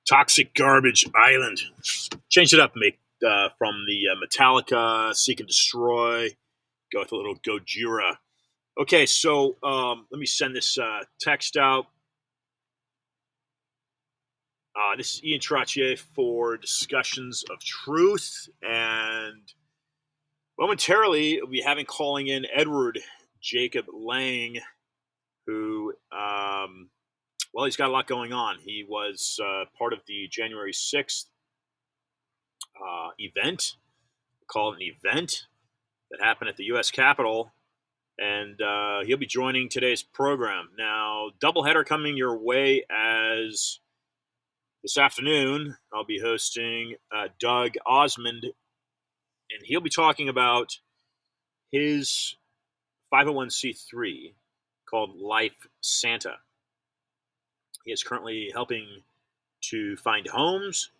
Toxic Garbage Island. Change it up, make from the Metallica Seek and Destroy. Go with a little Gojira. Okay, so let me send this text out. This is Ian Trottier for Discussions of Truth, and momentarily we'll be having calling in Edward Jacob Lang, who, well, he's got a lot going on. He was part of the January 6th event, call it an event, that happened at the U.S. Capitol, and he'll be joining today's program. Now, doubleheader coming your way as this afternoon, I'll be hosting Doug Osmond, and he'll be talking about his 501c3 called Life Santa. He is currently helping to find homes,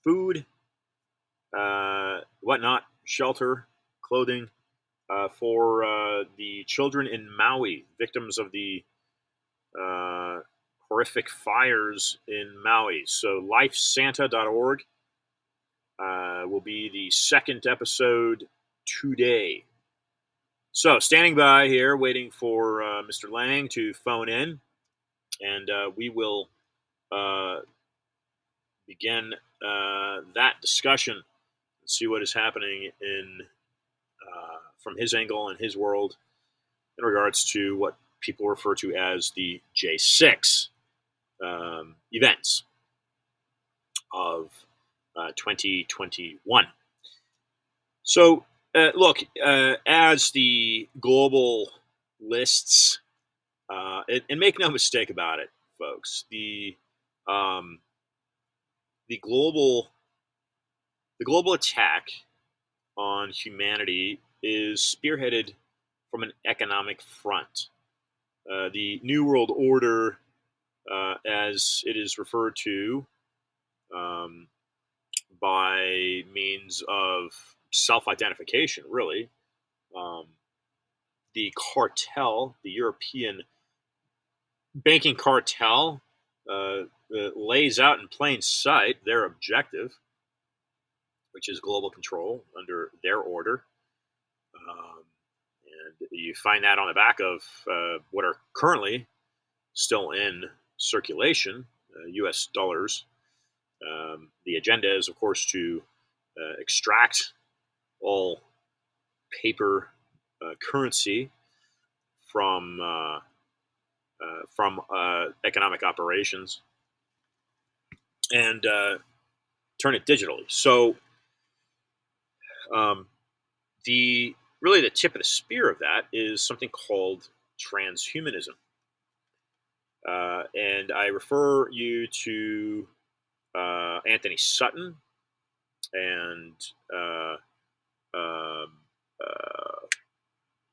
food, whatnot, shelter, clothing for the children in Maui, victims of the horrific fires in Maui. So lifesanta.org will be the second episode today. So standing by here, waiting for Mr. Lang to phone in, and we will begin that discussion and see what is happening in from his angle and his world in regards to what people refer to as the J6 events of 2021. So, look, as the global lists, and make no mistake about it, folks, the global attack on humanity is spearheaded from an economic front. The New World Order, as it is referred to by means of self-identification, really, the cartel, the European banking cartel, lays out in plain sight their objective, which is global control under their order. And you find that on the back of what are currently still in circulation, U.S. dollars. The agenda is, of course, to extract all paper currency from economic operations and turn it digitally. So the tip of the spear of that is something called transhumanism. And I refer you to Anthony Sutton and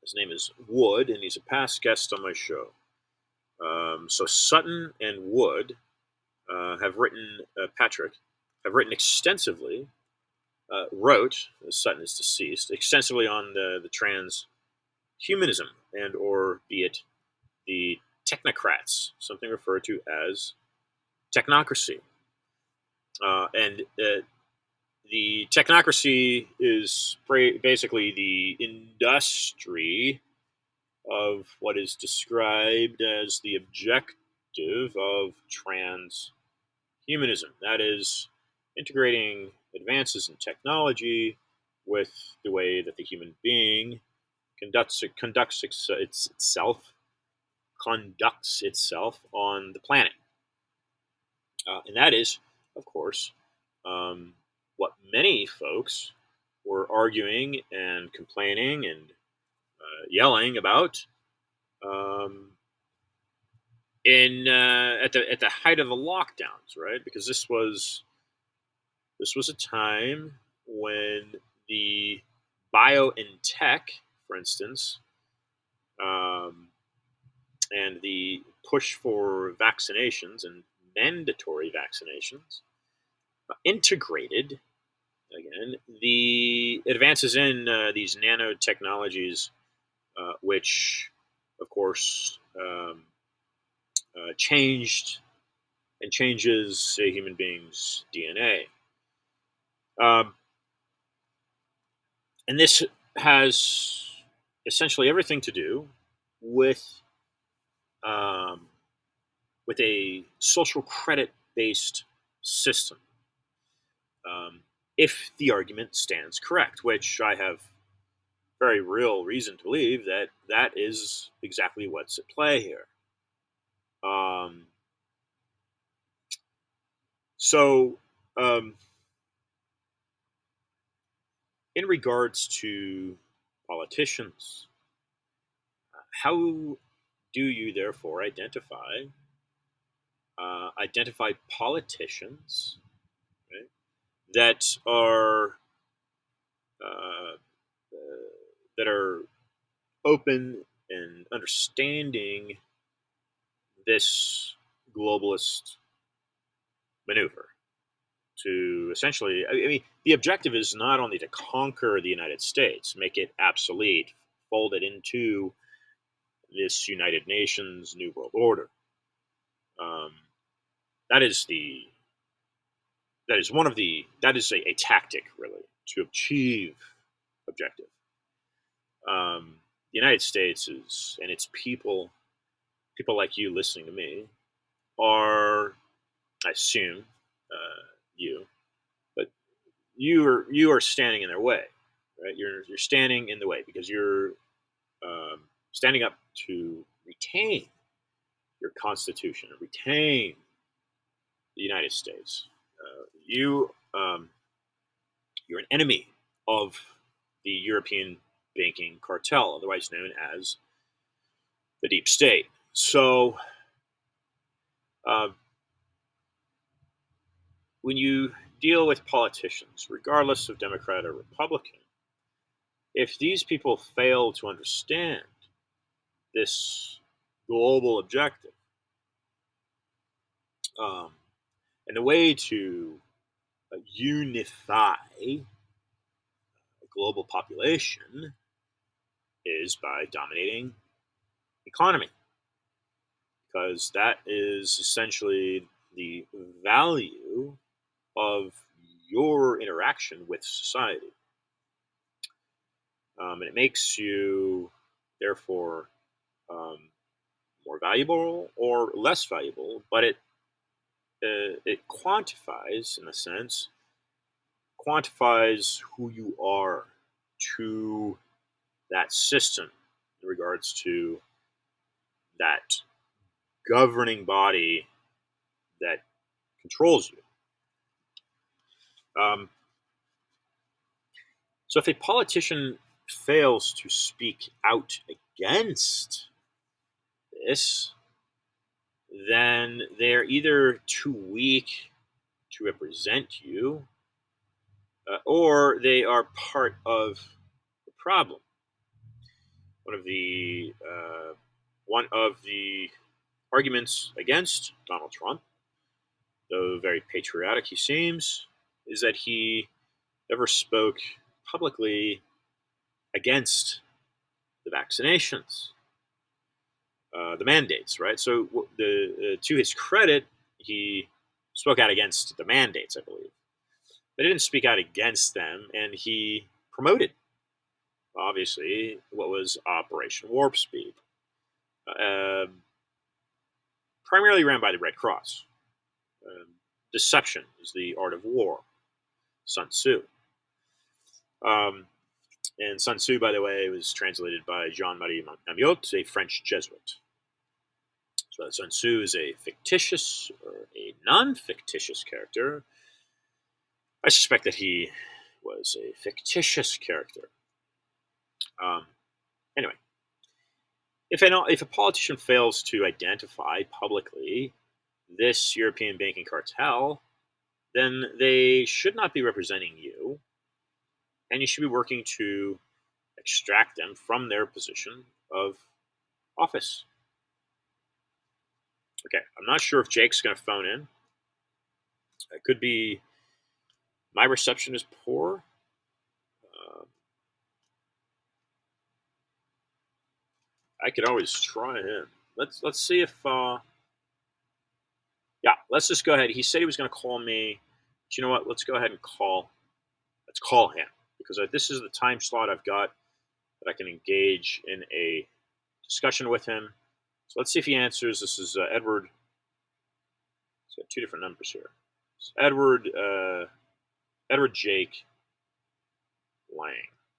his name is Wood, and he's a past guest on my show. So Sutton and Wood have written, Patrick, have written extensively, wrote, Sutton is deceased, extensively on the transhumanism, and or be it the technocrats, something referred to as technocracy. And the technocracy is basically the industry of what is described as the objective of transhumanism. That is, integrating advances in technology with the way that the human being conducts itself on the planet. And that is, of course, what many folks were arguing and complaining and yelling about at the height of the lockdowns, right? Because this was a time when the bio and tech, for instance, and the push for vaccinations and mandatory vaccinations integrated, again, the advances in these nanotechnologies, which, of course, changed and changes a human being's DNA. Um, and this has essentially everything to do with um, a social credit based system. Um, if the argument stands correct, which I have very real reason to believe that that is exactly what's at play here. Um, so, um, in regards to politicians, how do you therefore identify politicians, right, that are uh, that are open and understanding this globalist maneuver to essentially, I mean, the objective is not only to conquer the United States, make it obsolete, fold it into this United Nations New World Order. Um, that is the that is a tactic really to achieve objective. The United States is and its people like you listening to me are, I assume, you, but you are standing in their way, right? You're standing in the way because you're standing up to retain your constitution, retain the United States. You're an enemy of the European banking cartel, otherwise known as the deep state. So, uh, when you deal with politicians, regardless of Democrat or Republican, if these people fail to understand this global objective, um, and the way to unify a global population is by dominating economy, because that is essentially the value of your interaction with society. And it makes you, therefore, um, more valuable or less valuable, but it quantifies, in a sense, quantifies who you are to that system in regards to that governing body that controls you. Um, so if a politician fails to speak out against this, then they're either too weak to represent you, or they are part of the problem. One of the uh, one of the arguments against Donald Trump, though very patriotic he seems, is that he never spoke publicly against the vaccinations, the mandates, right? So, to his credit, he spoke out against the mandates, I believe, but he didn't speak out against them, and he promoted, obviously, what was Operation Warp Speed, uh, primarily ran by the Red Cross. Um, Deception is the art of war, Sun Tzu. Um, and Sun Tzu, by the way, was translated by Jean-Marie Amiot, a French Jesuit. So Sun Tzu is a fictitious or a non-fictitious character. I suspect that he was a fictitious character. Um, anyway, if a politician fails to identify publicly this European banking cartel, then they should not be representing you, and you should be working to extract them from their position of office. Okay, I'm not sure if Jake's going to phone in. It could be my reception is poor. Uh, I could always try him. Let's see if Yeah, let's just go ahead. He said he was going to call me. But you know what? Let's go ahead and call. Let's call him because this is the time slot I've got that I can engage in a discussion with him. So let's see if he answers. This is Edward. He's got two different numbers here. It's Edward Jake Lang.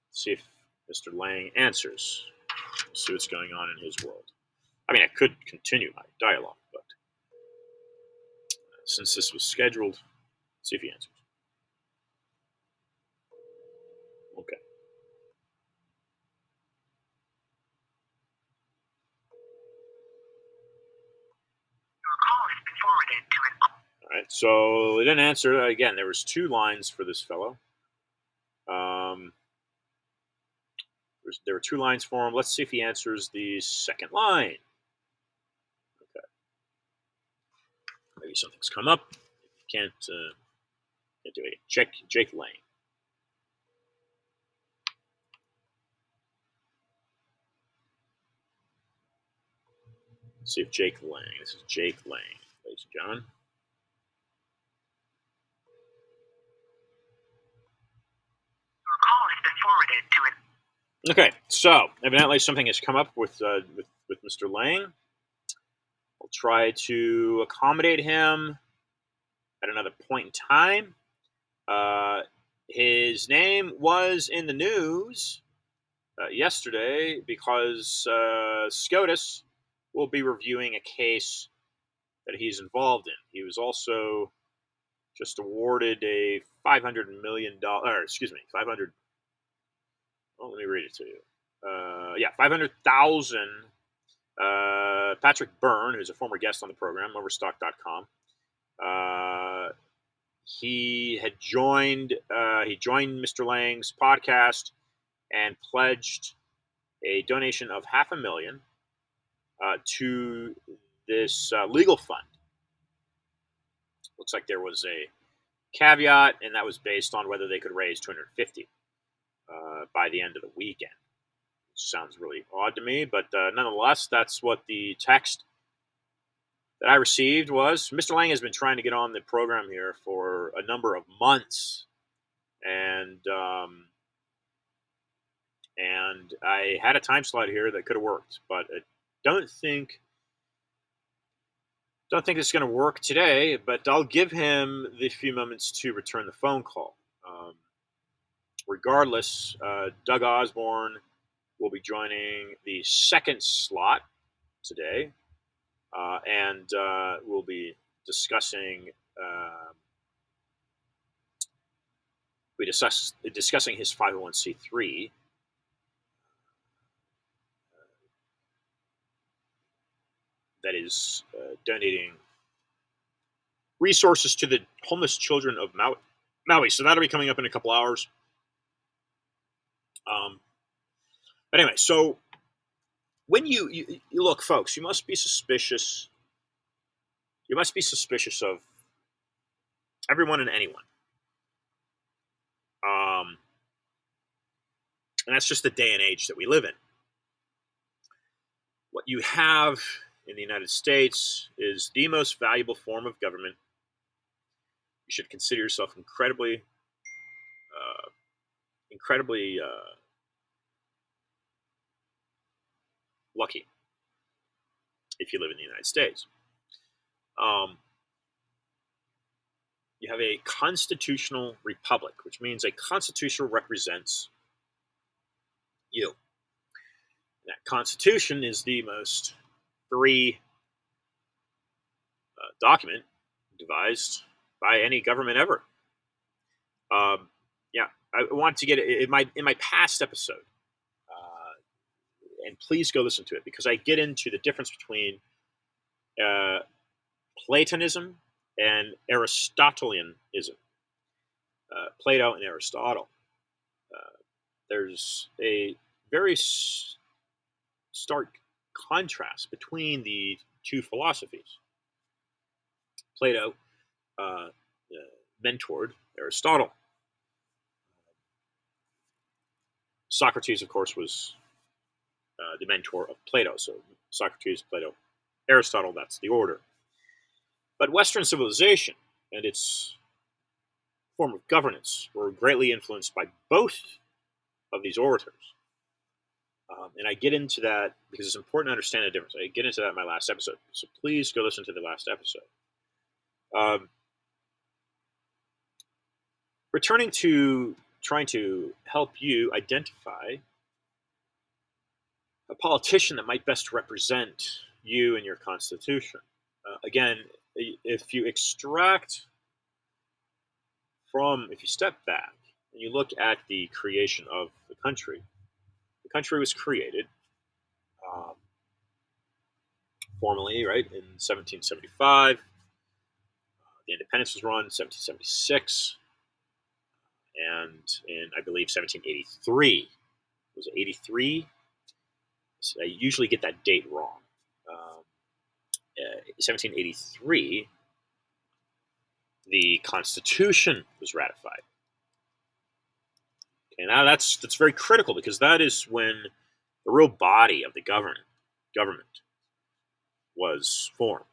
Let's see if Mr. Lang answers. Let's see what's going on in his world. I mean, I could continue my dialogue, but since this was scheduled, let's see if he answers. Okay. Your call has been forwarded to an. All right. So he didn't answer. Again, there was two lines for this fellow. There were two lines for him. Let's see if he answers the second line. Okay. Maybe something's come up. Can't do it. Jake Lang. Let's see if Jake Lang. This is Jake Lang, ladies and gentlemen. Your call has been forwarded to an. Okay, so evidently something has come up with Mr. Lang. I'll try to accommodate him at another point in time. His name was in the news yesterday because SCOTUS will be reviewing a case that he's involved in. He was also just awarded a $500 million. Excuse me, 500. Well, let me read it to you. 500,000. Patrick Byrne, who's a former guest on the program, Overstock.com. He had joined. He joined Mr. Lang's podcast and pledged a donation of $500,000 to this legal fund. Looks like there was a caveat, and that was based on whether they could raise 250 by the end of the weekend. Which sounds really odd to me, but nonetheless, that's what the text that I received was. Mr. Lang has been trying to get on the program here for a number of months, and I had a time slot here that could have worked, but I don't think it's going to work today. But I'll give him the few moments to return the phone call. Regardless, Doug Osborne will be joining the second slot today, and we'll be discussing discussing his 501c3. That is donating resources to the homeless children of Maui. So that'll be coming up in a couple hours. But anyway, so when you look, folks, you must be suspicious. You must be suspicious of everyone and anyone. And that's just the day and age that we live in. What you have in the United States is the most valuable form of government. You should consider yourself incredibly lucky if you live in the United States. You have a constitutional republic, which means a constitution represents you. And that constitution is the most free document devised by any government ever. I want to get it in my past episode, and please go listen to it because I get into the difference between Platonism and Aristotelianism. Plato and Aristotle. There's a very stark contrast between the two philosophies. Plato mentored Aristotle. Socrates, of course, was the mentor of Plato. So Socrates, Plato, Aristotle, that's the order. But Western civilization and its form of governance were greatly influenced by both of these orators. And I get into that because it's important to understand the difference. I get into that in my last episode. So please go listen to the last episode. Returning to trying to help you identify a politician that might best represent you and your constitution. Again, if you step back and you look at the creation of the country was created formally, right, in 1775. The independence was run in 1776. And in, I believe, 1783. Was it 83? I usually get that date wrong. 1783, the Constitution was ratified. Okay, now that's very critical because that is when the real body of the government was formed.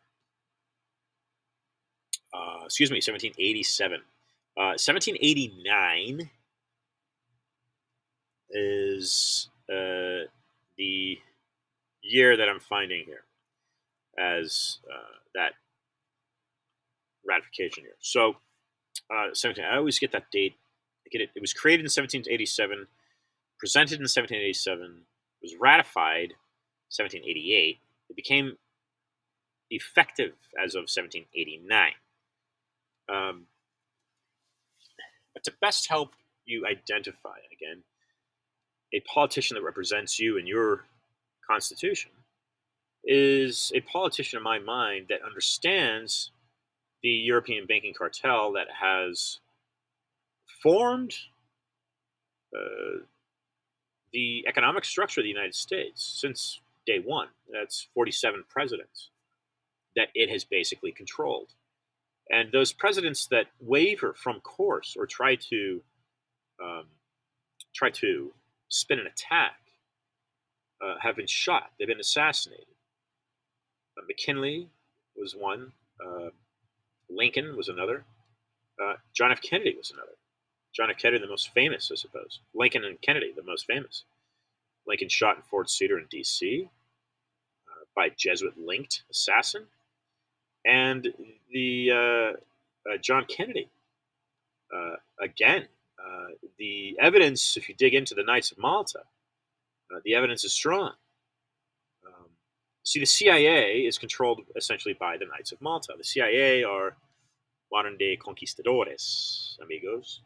1787. 1789 is the year that I'm finding here as that ratification year. So, 17. I always get that date. I get it. It was created in 1787, presented in 1787, was ratified 1788. It became effective as of 1789. But to best help you identify, again, a politician that represents you and your constitution is a politician, in my mind, that understands the European banking cartel that has formed the economic structure of the United States since day one. That's 47 presidents that it has basically controlled. And those presidents that waver from course or try to spin an attack have been shot. They've been assassinated. McKinley was one. Lincoln was another. John F. Kennedy was another. John F. Kennedy, the most famous, I suppose. Lincoln and Kennedy, the most famous. Lincoln shot in Fort Cedar in D.C. By a Jesuit-linked assassin. And the John Kennedy, again, the evidence, if you dig into the Knights of Malta, the evidence is strong. See, the CIA is controlled essentially by the Knights of Malta. The CIA are modern-day conquistadores, amigos.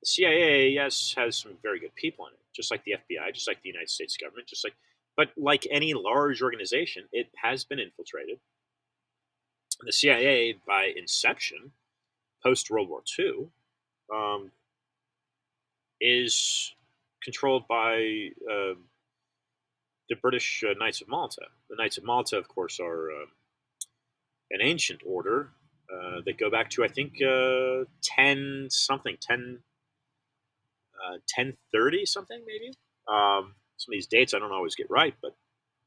The CIA, yes, has some very good people in it, just like the FBI, just like the United States government, but like any large organization, it has been infiltrated. The CIA, by inception, post-World War II, is controlled by the British Knights of Malta. The Knights of Malta, of course, are an ancient order that go back to, I think, 1030 something, maybe. Some of these dates I don't always get right, but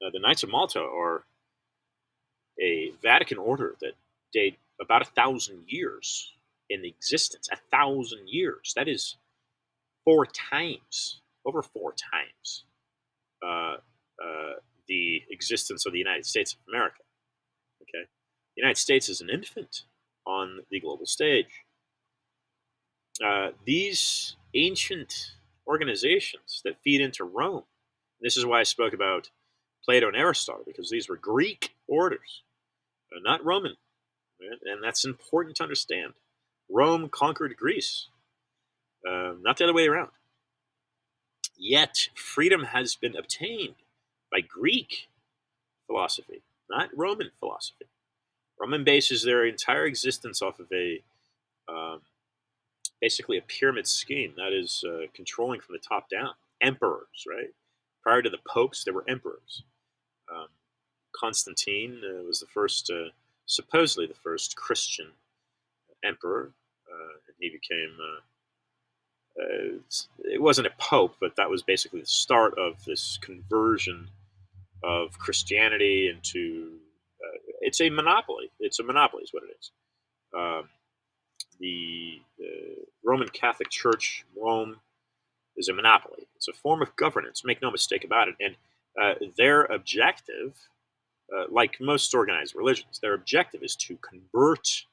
the Knights of Malta are a Vatican order that date about 1,000 years in existence. 1,000 years. That is over 4 times, the existence of the United States of America. Okay, the United States is an infant on the global stage. These ancient organizations that feed into Rome. This is why I spoke about Plato and Aristotle, because these were Greek orders, not Roman. Right? And that's important to understand. Rome conquered Greece, not the other way around. Yet, freedom has been obtained by Greek philosophy, not Roman philosophy. Roman bases their entire existence off of basically a pyramid scheme that is controlling from the top down. Emperors, right? Prior to the popes, there were emperors. Constantine was the first, supposedly the first Christian emperor. And he became, it wasn't a pope, but that was basically the start of this conversion of Christianity into, it's a monopoly. It's a monopoly, is what it is. Um, the Roman Catholic Church, Rome, is a monopoly. It's a form of governance. Make no mistake about it. And their objective, like most organized religions, their objective is to convert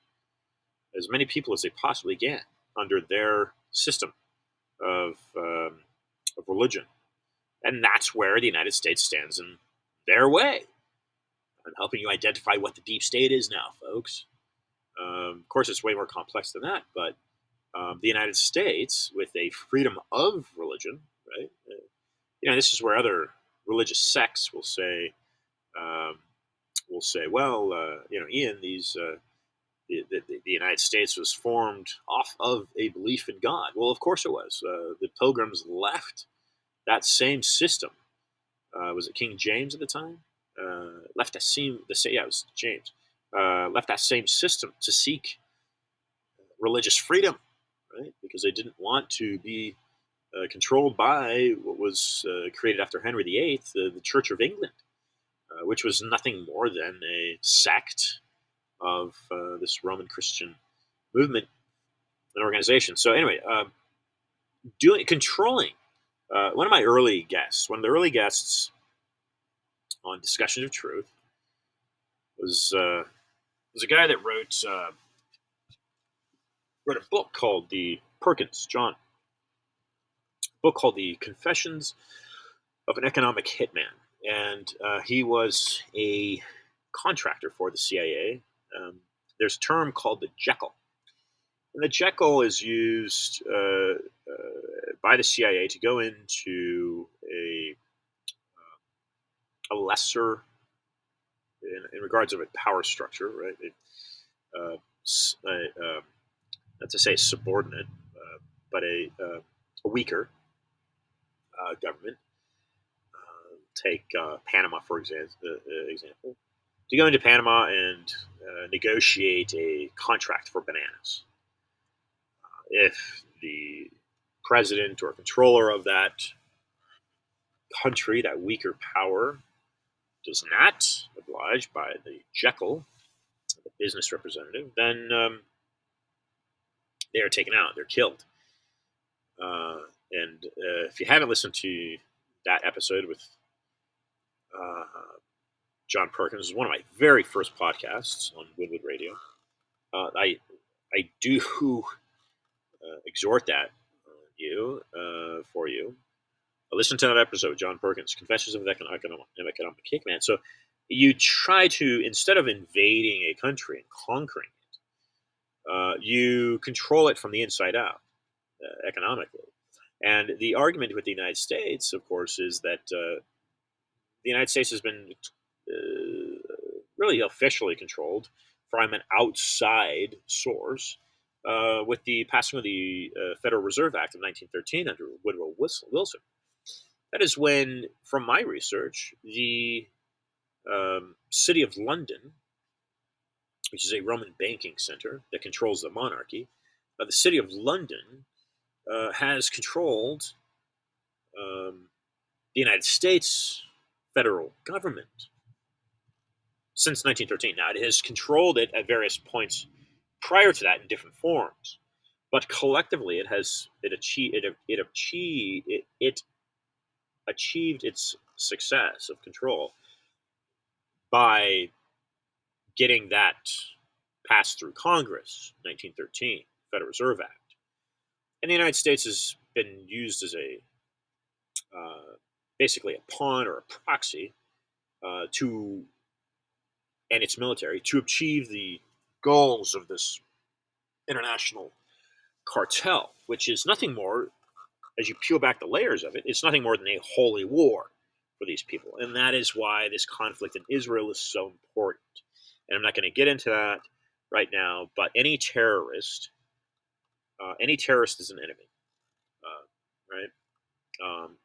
as many people as they possibly can under their system of religion. And that's where the United States stands in their way. I'm helping you identify what the deep state is now, folks. Of course, it's way more complex than that, but the United States, with a freedom of religion, right? This is where other religious sects um, will say, well, Ian, the United States was formed off of a belief in God. Well, of course it was. The Pilgrims left that same system. Was it King James at the time? Left that same, yeah, it was James. Left that same system to seek religious freedom, right? Because they didn't want to be controlled by what was created after Henry VIII, the Church of England, which was nothing more than a sect of this Roman Christian movement and organization. So anyway, controlling one of my early guests, one of the early guests on Discussions of Truth was a guy that wrote a book called The book called The Confessions of an Economic Hitman. And he was a contractor for the CIA. There's a term called the Jekyll. And the Jekyll is used by the CIA to go into a lesser, in regards of a power structure, right? Not to say subordinate, but a weaker government. Take Panama, for example, to go into Panama and negotiate a contract for bananas. If the president or controller of that country, that weaker power, does not oblige by the Jekyll, the business representative, then they are taken out. They're killed. And if you haven't listened to that episode with John Perkins, is one of my very first podcasts on Woodwood Radio. I do exhort that for you. Listen to that episode, John Perkins, Confessions of an Economic Hitman. So you try to, instead of invading a country and conquering it, you control it from the inside out, economically. And the argument with the United States, of course, is that the United States has been really officially controlled from an outside source with the passing of the Federal Reserve Act of 1913 under Woodrow Wilson. That is when, from my research, the city of London, which is a Roman banking center that controls the monarchy, the city of London has controlled the United States federal government since 1913. Now, it has controlled it at various points prior to that in different forms, but collectively, it achieved its success of control by getting that passed through Congress, 1913, Federal Reserve Act. And the United States has been used as basically a pawn or a proxy and its military to achieve the goals of this international cartel, which is nothing more, as you peel back the layers of it, it's nothing more than a holy war for these people. And that is why this conflict in Israel is so important. And I'm not going to get into that right now, but any terrorist is an enemy, right?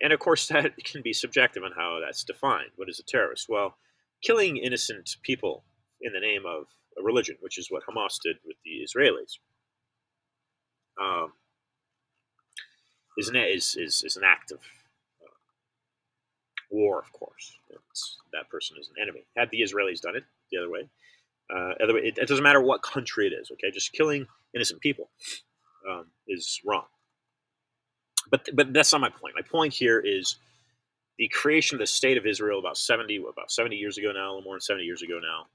And of course, that can be subjective on how that's defined. What is a terrorist? Well, killing innocent people in the name of a religion, which is what Hamas did with the Israelis, is an act of war, of course. That person is an enemy. Had the Israelis done it the other way, It doesn't matter what country it is. Okay, just killing innocent people is wrong. But that's not my point. My point here is the creation of the state of Israel about 70 years ago now, a little more than 70 years ago now.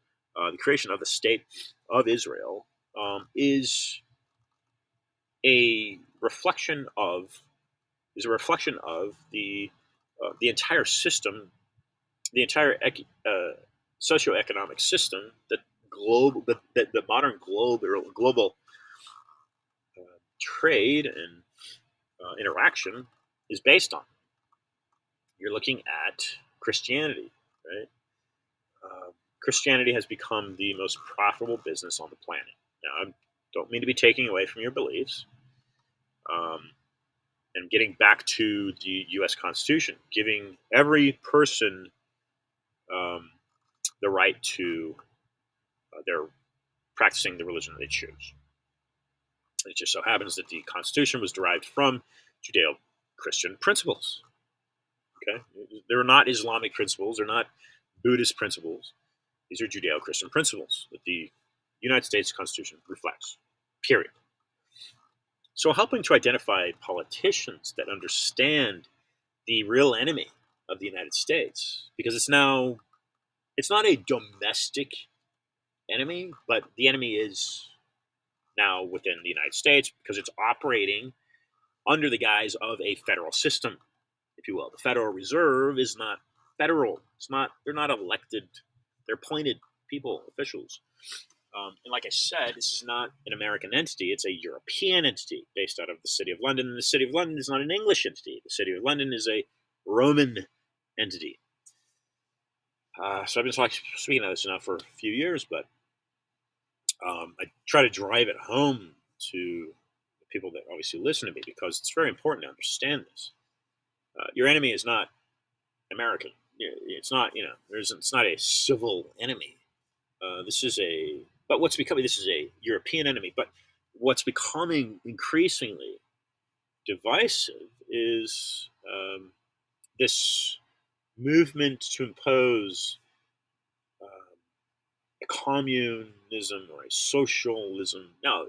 The creation of the state of Israel is a reflection of the entire system, the entire socioeconomic system that the modern global trade and interaction is based on. You're looking at Christianity, right? Christianity has become the most profitable business on the planet. Now, I don't mean to be taking away from your beliefs. And getting back to the U.S. Constitution, giving every person the right to their practicing the religion they choose. It just so happens that the Constitution was derived from Judeo-Christian principles. Okay, they're not Islamic principles. They're not Buddhist principles. These are Judeo-Christian principles that the United States Constitution reflects. Period. So, helping to identify politicians that understand the real enemy of the United States, because it's not a domestic enemy, but the enemy is now within the United States because it's operating under the guise of a federal system, if you will. The Federal Reserve is not federal. They're not elected. They're appointed people, officials. And like I said, this is not an American entity. It's a European entity based out of the City of London. And the City of London is not an English entity. The City of London is a Roman entity. So I've been speaking of this now for a few years, but I try to drive it home to the people that obviously listen to me because it's very important to understand this. Your enemy is not American. It's not, it's not a civil enemy. This is a European enemy. But what's becoming increasingly divisive is this movement to impose a communism or a socialism. Now,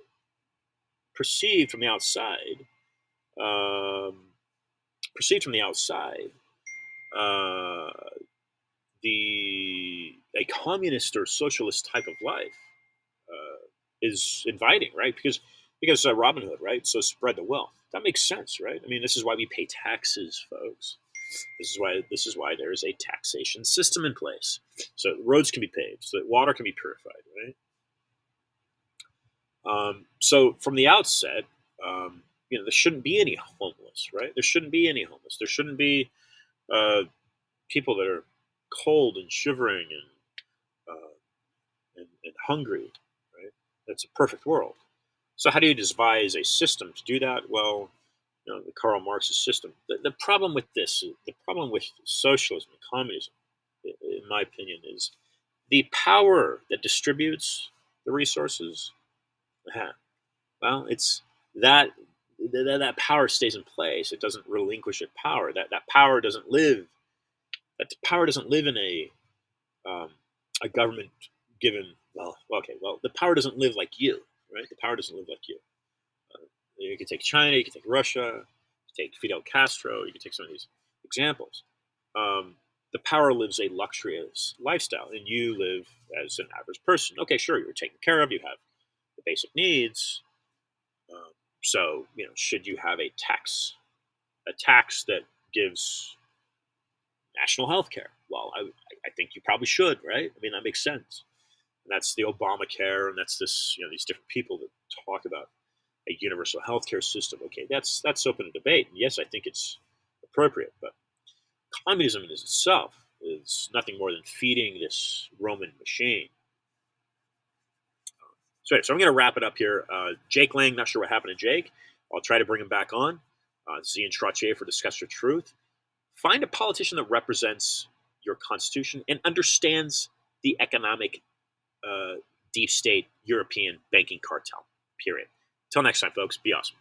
perceived from the outside, a communist or socialist type of life is inviting, right? Because Robin Hood, right? So spread the wealth. That makes sense, right? I mean, this is why we pay taxes, folks. This is why there is a taxation system in place, so that roads can be paved, so that water can be purified, right? So from the outset, there shouldn't be any homeless, right? There shouldn't be any homeless. There shouldn't be people that are cold and shivering and hungry, right? That's a perfect world. So how do you devise a system to do that? Well, the Karl Marxist system. The problem with the problem with socialism and communism, in my opinion, is the power that distributes the resources. Well, it's that power stays in place. It doesn't relinquish its power. That power doesn't live. That power doesn't live in a government given. Well, the power doesn't live like you, right? The power doesn't live like you. You can take China, you can take Russia, you can take Fidel Castro, you can take some of these examples. The power lives a luxurious lifestyle, and you live as an average person. Okay, sure, you're taken care of, you have the basic needs. So, should you have a tax that gives national health care? Well, I think you probably should, right? I mean, that makes sense. And that's the Obamacare, and that's these different people that talk about a universal healthcare system. Okay, that's open to debate. And yes, I think it's appropriate, but communism in itself is nothing more than feeding this Roman machine. So I'm going to wrap it up here. Jake Lang, not sure what happened to Jake. I'll try to bring him back on. This is Ian Trottier for Discuss Your Truth. Find a politician that represents your constitution and understands the economic deep state European banking cartel, period. Till next time, folks, be awesome.